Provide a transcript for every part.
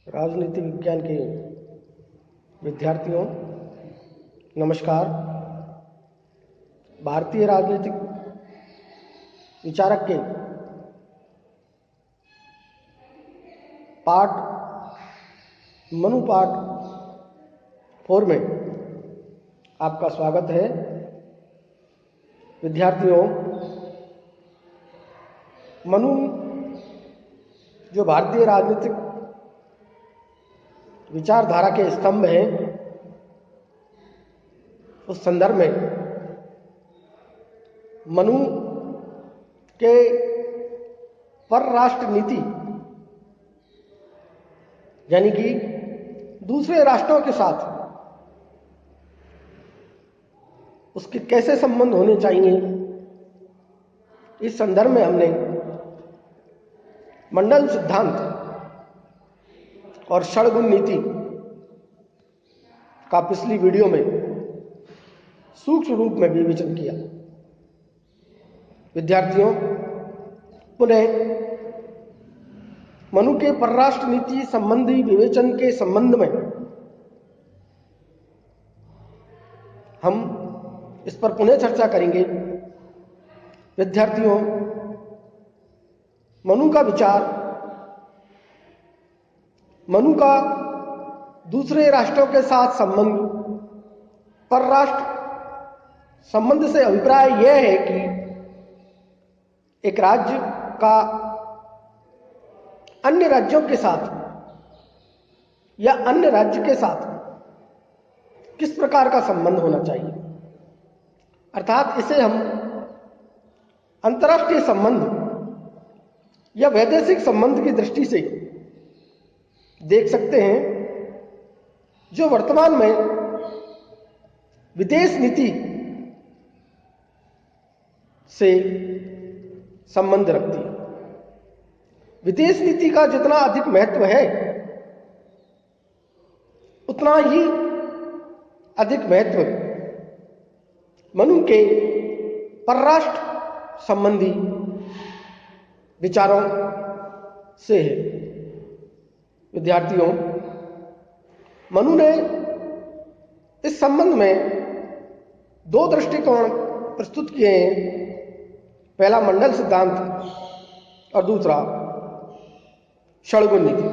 राजनीति विज्ञान के विद्यार्थियों, नमस्कार। भारतीय राजनीतिक विचारक के पाठ मनु पाठ 4 में आपका स्वागत है। विद्यार्थियों, मनु जो भारतीय राजनीतिक विचारधारा के स्तंभ हैं, उस संदर्भ में मनु के परराष्ट्र नीति यानी कि दूसरे राष्ट्रों के साथ उसके कैसे संबंध होने चाहिए, इस संदर्भ में हमने मंडल सिद्धांत और षड्गुण नीति का पिछली वीडियो में सूक्ष्म रूप में विवेचन किया। विद्यार्थियों, पुनः मनु के परराष्ट्र नीति संबंधी विवेचन के संबंध में हम इस पर पुनः चर्चा करेंगे। विद्यार्थियों, मनु का विचार, मनु का दूसरे राष्ट्रों के साथ संबंध, परराष्ट्र संबंध से अभिप्राय यह है कि एक राज्य का अन्य राज्यों के साथ या अन्य राज्य के साथ किस प्रकार का संबंध होना चाहिए, अर्थात इसे हम अंतर्राष्ट्रीय संबंध या वैदेशिक संबंध की दृष्टि से देख सकते हैं, जो वर्तमान में विदेश नीति से संबंध रखती है। विदेश नीति का जितना अधिक महत्व है, उतना ही अधिक महत्व मनु के परराष्ट्र संबंधी विचारों से है। विद्यार्थियों, मनु ने इस संबंध में 2 दृष्टिकोण प्रस्तुत किए हैं। पहला मंडल सिद्धांत और दूसरा षड्गुण नीति।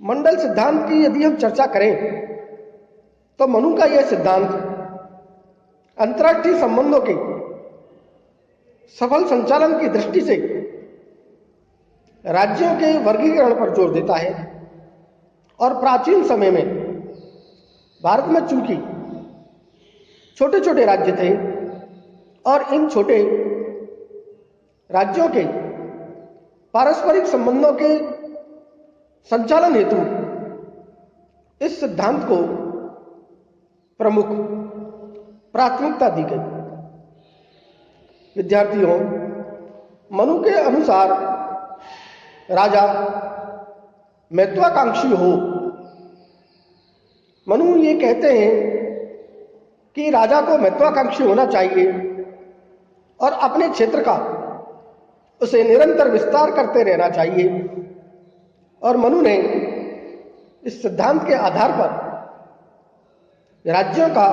मंडल सिद्धांत की यदि हम चर्चा करें तो मनु का यह सिद्धांत अंतर्राष्ट्रीय संबंधों के सफल संचालन की दृष्टि से राज्यों के वर्गीकरण पर जोर देता है। और प्राचीन समय में भारत में चूंकि छोटे छोटे राज्य थे और इन छोटे राज्यों के पारस्परिक संबंधों के संचालन हेतु इस सिद्धांत को प्रमुख प्राथमिकता दी गई। विद्यार्थियों, मनु के अनुसार राजा महत्वाकांक्षी हो। मनु ये कहते हैं कि राजा को महत्वाकांक्षी होना चाहिए और अपने क्षेत्र का उसे निरंतर विस्तार करते रहना चाहिए। और मनु ने इस सिद्धांत के आधार पर राज्यों का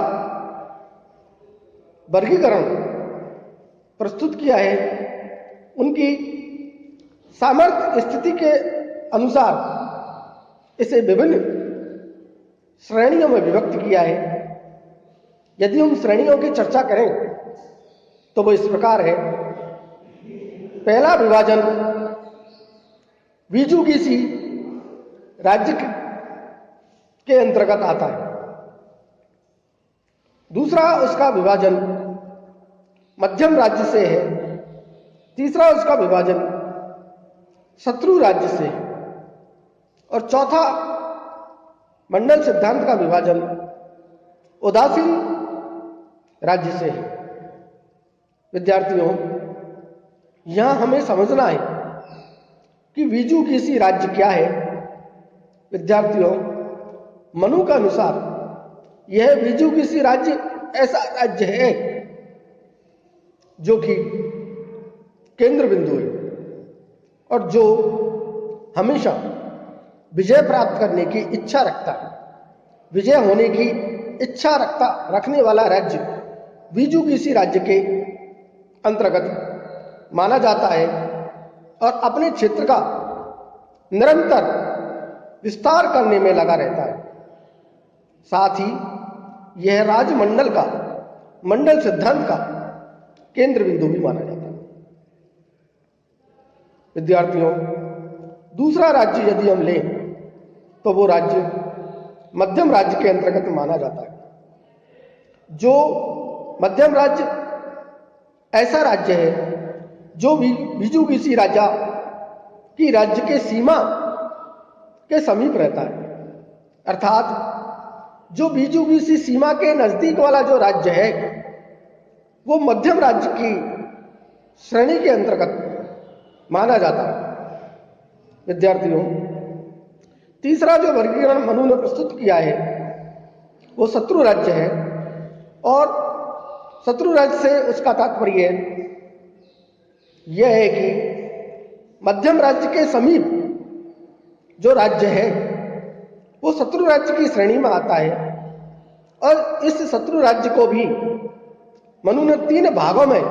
वर्गीकरण प्रस्तुत किया है। उनकी सामर्थ्य स्थिति के अनुसार इसे विभिन्न श्रेणियों में विभक्त किया है। यदि हम श्रेणियों की चर्चा करें तो वो इस प्रकार है। पहला विभाजन वीजुगीसी राज्य के अंतर्गत आता है। दूसरा उसका विभाजन मध्यम राज्य से है। तीसरा उसका विभाजन शत्रु राज्य से है। और चौथा मंडल सिद्धांत का विभाजन उदासीन राज्य से है। विद्यार्थियों, यहां हमें समझना है कि वीजुगीसी राज्य क्या है। विद्यार्थियों, मनु के अनुसार यह वीजुगीसी राज्य ऐसा राज्य है जो कि केंद्र बिंदु है और जो हमेशा विजय प्राप्त करने की इच्छा रखता है। विजय होने की इच्छा रखने वाला राज्य बीजू-कीसी राज्य के अंतर्गत माना जाता है और अपने क्षेत्र का निरंतर विस्तार करने में लगा रहता है। साथ ही यह राजमंडल का मंडल सिद्धांत का केंद्र बिंदु भी माना जाता है। विद्यार्थियों, दूसरा राज्य यदि हम लें तो वो राज्य मध्यम राज्य के अंतर्गत माना जाता है। जो मध्यम राज्य ऐसा राज्य है जो बीजू-कीसी राजा की राज्य के सीमा के समीप रहता है, अर्थात जो बीजू-कीसी सीमा के नजदीक वाला जो राज्य है वो मध्यम राज्य की श्रेणी के अंतर्गत माना जाता है। विद्यार्थियों, तीसरा जो वर्गीकरण मनु ने प्रस्तुत किया है वो शत्रु राज्य है और शत्रु राज्य से उसका तात्पर्य यह है कि मध्यम राज्य के समीप जो राज्य है वो शत्रु राज्य की श्रेणी में आता है और इस शत्रु राज्य को भी मनु ने 3 भागों में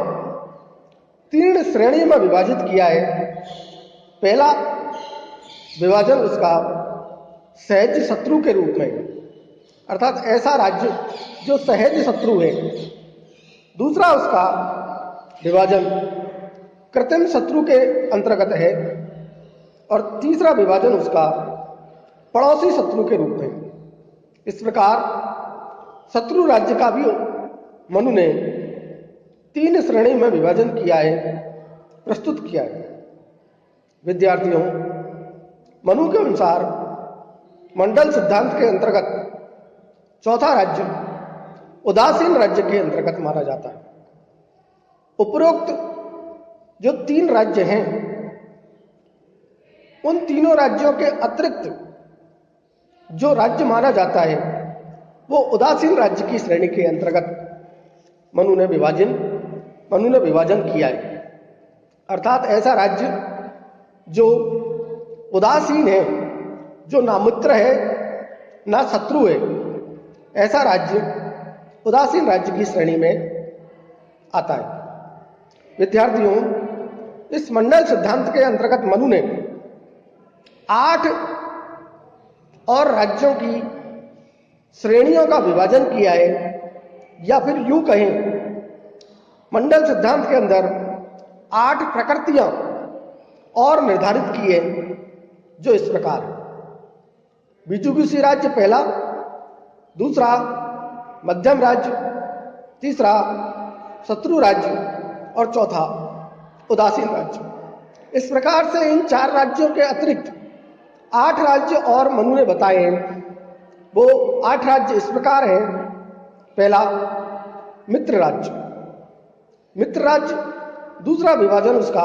3 श्रेणी में विभाजित किया है। पहला विभाजन उसका सहज शत्रु के रूप में, अर्थात ऐसा राज्य जो सहज शत्रु है। दूसरा उसका विभाजन कृत्रिम शत्रु के अंतर्गत है और तीसरा विभाजन उसका पड़ोसी शत्रु के रूप में। इस प्रकार शत्रु राज्य का भी मनु ने 3 श्रेणी में विभाजन किया है, प्रस्तुत किया है। विद्यार्थियों, मनु के अनुसार मंडल सिद्धांत के अंतर्गत चौथा राज्य उदासीन राज्य के अंतर्गत माना जाता है। उपरोक्त जो 3 राज्य हैं उन तीनों राज्यों के अतिरिक्त जो राज्य माना जाता है वो उदासीन राज्य की श्रेणी के अंतर्गत मनु ने विभाजन किया है। अर्थात ऐसा राज्य जो उदासीन है, जो ना मित्र है ना शत्रु है, ऐसा राज्य उदासीन राज्य की श्रेणी में आता है। विद्यार्थियों, इस मंडल सिद्धांत के अंतर्गत मनु ने 8 और राज्यों की श्रेणियों का विभाजन किया है, या फिर यूं कहें मंडल सिद्धांत के अंदर 8 प्रकृतियां और निर्धारित की है, जो इस प्रकार है। बीजू-कीसी राज्य पहला, दूसरा मध्यम राज्य, तीसरा शत्रु राज्य और चौथा उदासीन राज्य। इस प्रकार से इन 4 राज्यों के अतिरिक्त 8 राज्य और मनु ने बताए हैं। वो 8 राज्य इस प्रकार हैं। पहला मित्र राज्य। मित्र राज्य दूसरा विभाजन उसका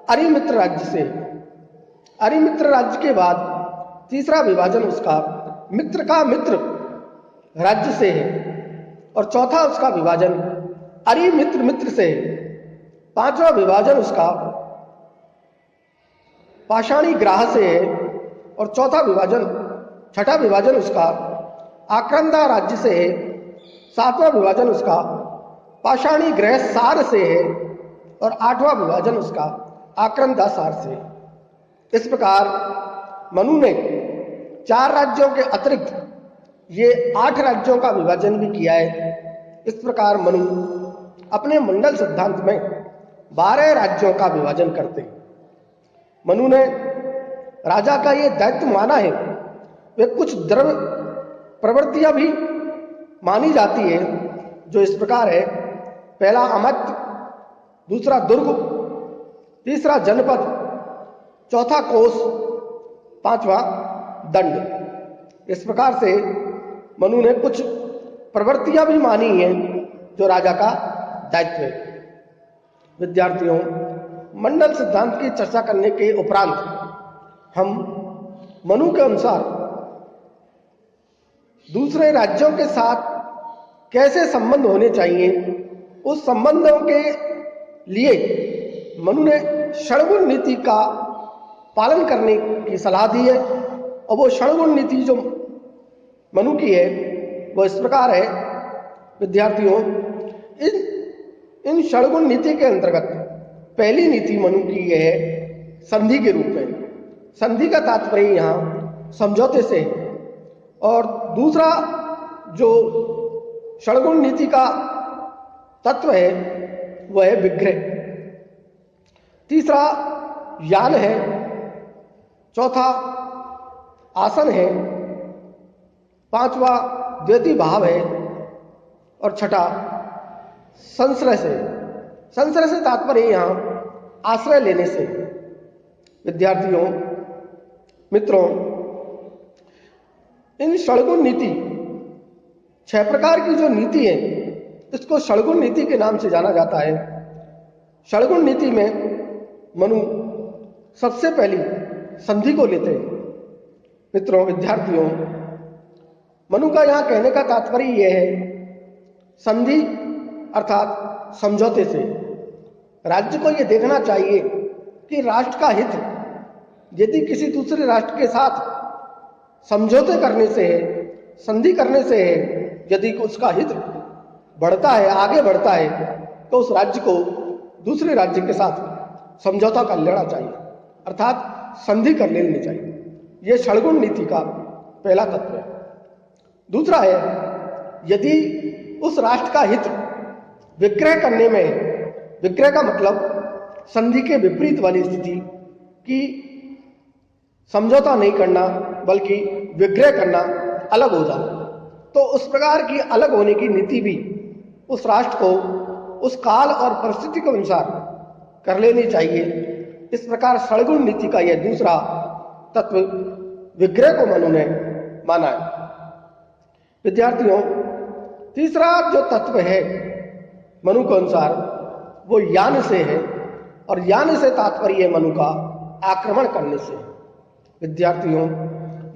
अरिमित्र राज्य से है। अरिमित्र राज्य के बाद तीसरा विभाजन उसका मित्र का मित्र राज्य से है और चौथा उसका विभाजन अरिमित्र मित्र से है। पांचवा विभाजन उसका पाषाणी ग्राह से है और छठा विभाजन उसका आक्रंदा राज्य से है। सातवां विभाजन उसका पाषाणी ग्रह सार से है और 8वां विभाजन उसका आक्रंदा सार से है। इस प्रकार मनु ने 4 राज्यों के अतिरिक्त ये 8 राज्यों का विभाजन भी किया है। इस प्रकार मनु अपने मंडल सिद्धांत में 12 राज्यों का विभाजन करते हैं। मनु ने राजा का ये दायित्व माना है। वे कुछ द्रव्य प्रवृत्तियां भी मानी जाती है, जो इस प्रकार है। पहला अमत्य, दूसरा दुर्ग, तीसरा जनपद, चौथा कोष, 5वां दंड। इस प्रकार से मनु ने कुछ प्रवृत्तियां भी मानी हैं, जो राजा का दायित्व है। विद्यार्थियों, मंडल सिद्धांत की चर्चा करने के उपरांत हम मनु के अनुसार दूसरे राज्यों के साथ कैसे संबंध होने चाहिए, उस संबंधों के लिए मनु ने षड्गुण नीति का पालन करने की सलाह दी है। और वो षडगुण नीति जो मनु की है वो इस प्रकार है विद्यार्थियों। इन षडगुण नीति के अंतर्गत पहली नीति मनु की है संधि के रूप में। संधि का तात्पर्य यहाँ समझौते से है। और दूसरा जो षडगुण नीति का तत्व है वह है विग्रह। तीसरा यान है, चौथा आसन है, पांचवा द्वैती भाव है और छठा संश्रय से। संश्रय से तात्पर्य यहाँ आश्रय लेने से। विद्यार्थियों मित्रों, इन षडगुण नीति 6 प्रकार की जो नीति है इसको षडगुण नीति के नाम से जाना जाता है। षडगुण नीति में मनु सबसे पहली संधि को लेते हैं। मित्रों विद्यार्थियों, मनु का यहाँ कहने का तात्पर्य यह है संधि अर्थात समझौते से। राज्य को यह देखना चाहिए कि राष्ट्र का हित यदि किसी दूसरे राष्ट्र के साथ समझौते करने से है, संधि करने से है, यदि उसका हित बढ़ता है, आगे बढ़ता है, तो उस राज्य को दूसरे राज्य के साथ समझौता कर लेना चाहिए अर्थात संधि कर लेनी चाहिए। यह षडगुण नीति का पहला तत्व है। दूसरा है यदि उस राष्ट्र का हित विक्रय करने में है, विक्रय का मतलब संधि के विपरीत वाली स्थिति कि समझौता नहीं करना बल्कि विक्रय करना, अलग हो जाना, तो उस प्रकार की अलग होने की नीति भी उस राष्ट्र को उस काल और परिस्थिति के अनुसार कर लेनी चाहिए। इस प्रकार षडगुण नीति का यह दूसरा तत्व विग्रह को मनु ने माना है। विद्यार्थियों, तीसरा जो तत्व है मनु के अनुसार वो यान से है और यान से तात्पर्य मनु का आक्रमण करने से। विद्यार्थियों,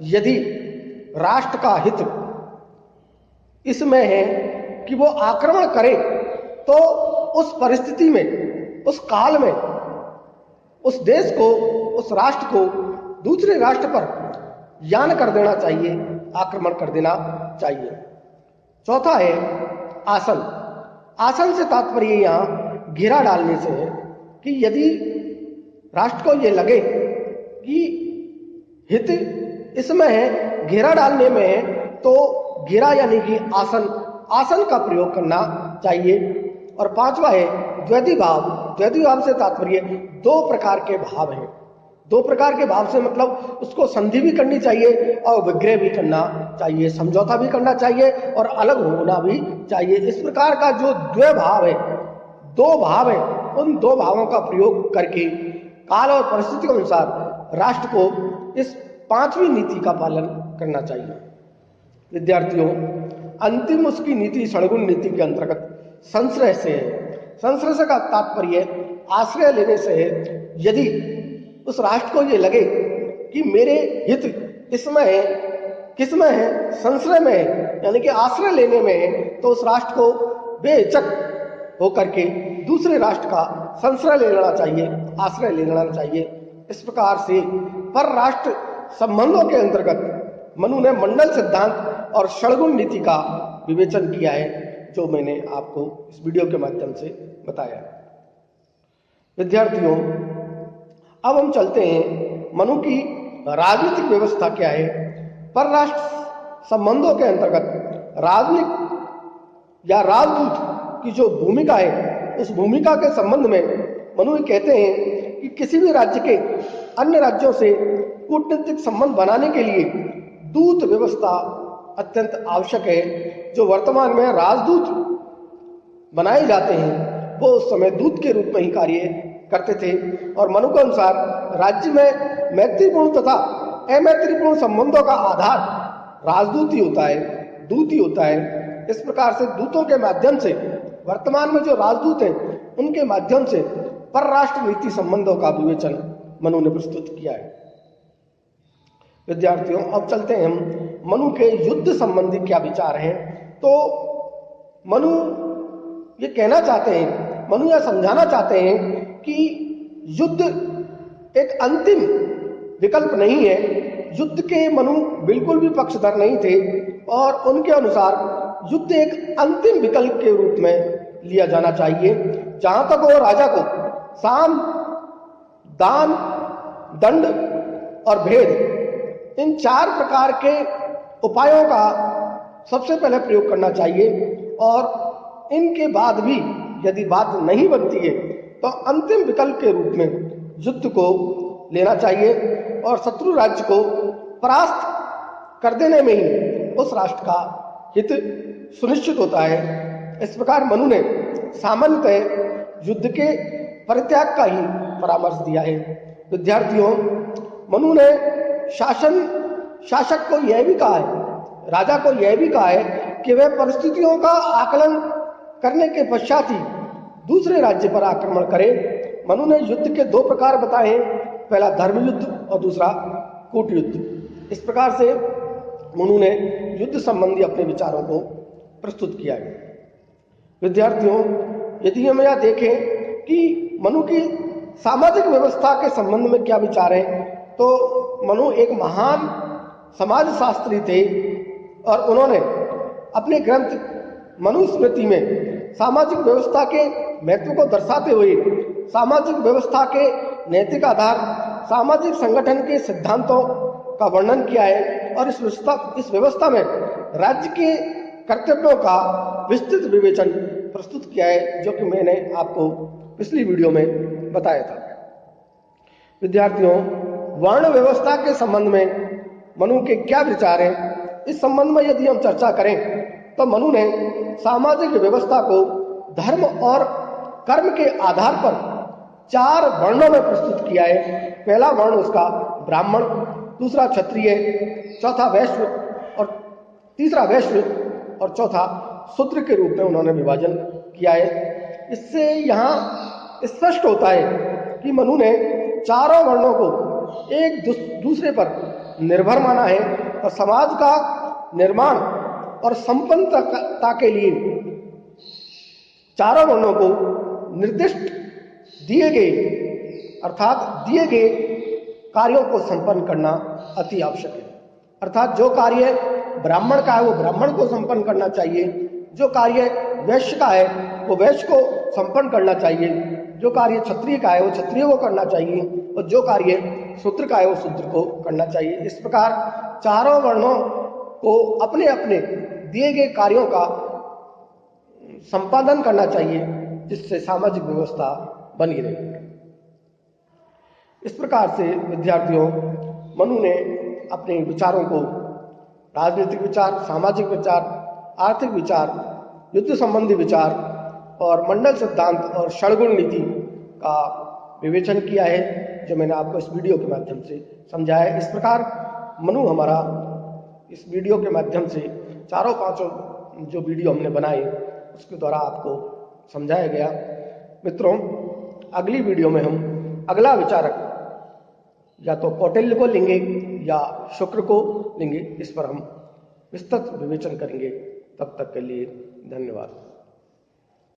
यदि राष्ट्र का हित इसमें है कि वो आक्रमण करे तो उस परिस्थिति में, उस काल में उस देश को, उस राष्ट्र को दूसरे राष्ट्र पर यान कर देना चाहिए, आक्रमण कर देना चाहिए। चौथा है आसन। आसन से तात्पर्य यहाँ घेरा डालने से है कि यदि राष्ट्र को ये लगे कि हित इसमें है, घेरा डालने में है, तो घेरा यानी कि आसन, आसन का प्रयोग करना चाहिए। और पांचवा है द्वैती भाव। द्वैती भाव से तात्पर्य 2 प्रकार के भाव हैं। 2 प्रकार के भाव से मतलब उसको संधि भी करनी चाहिए और विग्रह भी करना चाहिए, समझौता भी करना चाहिए और अलग होना भी चाहिए। इस प्रकार का जो द्वैभाव है, 2 भाव है, उन 2 भावों का प्रयोग करके काल और परिस्थिति के अनुसार राष्ट्र को इस 5वीं नीति का पालन करना चाहिए। विद्यार्थियों, अंतिम उसकी नीति षडगुण नीति के अंतर्गत संश्रय से है। संश्रय से का तात्पर्य आश्रय लेने से है। यदि उस राष्ट्र को ये लगे कि मेरे हित इसमें है, किसमें है, संश्रय में है, यानी कि आश्रय लेने में है, तो उस राष्ट्र को बेहिचक होकर के दूसरे राष्ट्र का संश्रय ले लेना चाहिए, आश्रय ले लेना चाहिए। इस प्रकार से पर राष्ट्र संबंधों के अंतर्गत मनु ने मंडल सिद्धांत और षडगुण नीति का विवेचन किया है, जो मैंने आपको इस वीडियो के माध्यम से बताया। विद्यार्थियों, अब हम चलते हैं मनु की राजनीतिक व्यवस्था क्या है। परराष्ट्र संबंधों के अंतर्गत राजनीतिक या राजदूत की जो भूमिका है, उस भूमिका के संबंध में मनु कहते हैं कि किसी भी राज्य के अन्य राज्यों से कूटनीतिक संबंध बनाने के लिए दूत व्यवस्था अत्यंत आवश्यक है। जो वर्तमान में राजदूत बनाए जाते हैं वो उस समय दूत के रूप में ही कार्य करते थे। और मनु के अनुसार राज्य में मैत्रीपूर्ण तथा अमैत्रीपूर्ण संबंधों का आधार राजदूत ही होता है, दूत ही होता है। इस प्रकार से दूतों के माध्यम से वर्तमान में जो राजदूत हैं उनके माध्यम से परराष्ट्र नीति संबंधों का विवेचन मनु ने प्रस्तुत किया है। विद्यार्थियों, अब चलते हैं हम मनु के युद्ध संबंधी क्या विचार हैं। तो मनु ये कहना चाहते हैं, मनु यह समझाना चाहते हैं कि युद्ध एक अंतिम विकल्प नहीं है, युद्ध के मनु बिल्कुल भी पक्षधर नहीं थे और उनके अनुसार युद्ध एक अंतिम विकल्प के रूप में लिया जाना चाहिए। जहां तक वो राजा को साम, दान, दंड और भेद, इन 4 प्रकार के उपायों का सबसे पहले प्रयोग करना चाहिए और इनके बाद भी यदि बात नहीं बनती है तो अंतिम विकल्प के रूप में युद्ध को लेना चाहिए और शत्रु राज्य को परास्त कर देने में ही उस राष्ट्र का हित सुनिश्चित होता है। इस प्रकार मनु ने सामान्यतः युद्ध के परित्याग का ही परामर्श दिया है। विद्यार्थियों, मनु ने शासक को यह भी कहा है, राजा को यह भी कहा है कि वह परिस्थितियों का आकलन करने के पश्चात ही दूसरे राज्य पर आक्रमण करे। मनु ने युद्ध के 2 प्रकार बताए हैं, पहला धर्म युद्ध और दूसरा कूट युद्ध। इस प्रकार से मनु ने युद्ध संबंधी अपने विचारों को प्रस्तुत किया है। विद्यार्थियों, यदि हम यह देखें कि मनु की सामाजिक व्यवस्था के संबंध में क्या विचार है, तो मनु एक महान समाजशास्त्री थे और उन्होंने अपने ग्रंथ मनुस्मृति में सामाजिक व्यवस्था के महत्व को दर्शाते हुए सामाजिक व्यवस्था के नैतिक आधार, सामाजिक संगठन के सिद्धांतों का वर्णन किया है और इस व्यवस्था में राज्य के कर्तव्यों का विस्तृत विवेचन प्रस्तुत किया है, जो कि मैंने आपको पिछली वीडियो में बताया था। विद्यार्थियों, वर्ण व्यवस्था के संबंध में मनु के क्या विचार हैं, इस संबंध में यदि हम चर्चा करें तो मनु ने सामाजिक व्यवस्था को धर्म और कर्म के आधार पर 4 वर्णों में प्रस्तुत किया है। पहला वर्ण उसका ब्राह्मण, दूसरा क्षत्रिय, चौथा वैश्य और तीसरा वैश्य और चौथा शूद्र के रूप में उन्होंने विभाजन किया है। इससे यहाँ स्पष्ट होता है कि मनु ने चारों वर्णों को एक दूसरे पर निर्भर माना है और समाज का निर्माण और संपन्नता के लिए चारों वर्णों को निर्दिष्ट दिए गए कार्यों को संपन्न करना अति आवश्यक है। अर्थात जो कार्य ब्राह्मण का है वो ब्राह्मण को संपन्न करना चाहिए, जो कार्य वैश्य का है वो वैश्य को संपन्न करना चाहिए, जो कार्य क्षत्रिय का है वो क्षत्रिय को करना चाहिए और जो कार्य शूद्र का है वो शूद्र को करना चाहिए। इस प्रकार चारों वर्णों को अपने अपने दिए गए कार्यों का संपादन करना चाहिए, जिससे सामाजिक व्यवस्था बनी रहे। इस प्रकार से विद्यार्थियों, मनु ने अपने विचारों को राजनीतिक विचार, सामाजिक विचार, आर्थिक विचार, युद्ध संबंधी विचार और मंडल सिद्धांत और षड्गुण नीति का विवेचन किया है, जो मैंने आपको इस वीडियो के माध्यम से समझाया है। इस प्रकार मनु हमारा इस वीडियो के माध्यम से 4-5 जो वीडियो हमने बनाए उसके द्वारा आपको समझाया गया। मित्रों, अगली वीडियो में हम अगला विचारक या तो कौटिल्य को लेंगे या शुक्र को लेंगे। इस पर हम विस्तृत विवेचन करेंगे। तब तक के लिए धन्यवाद।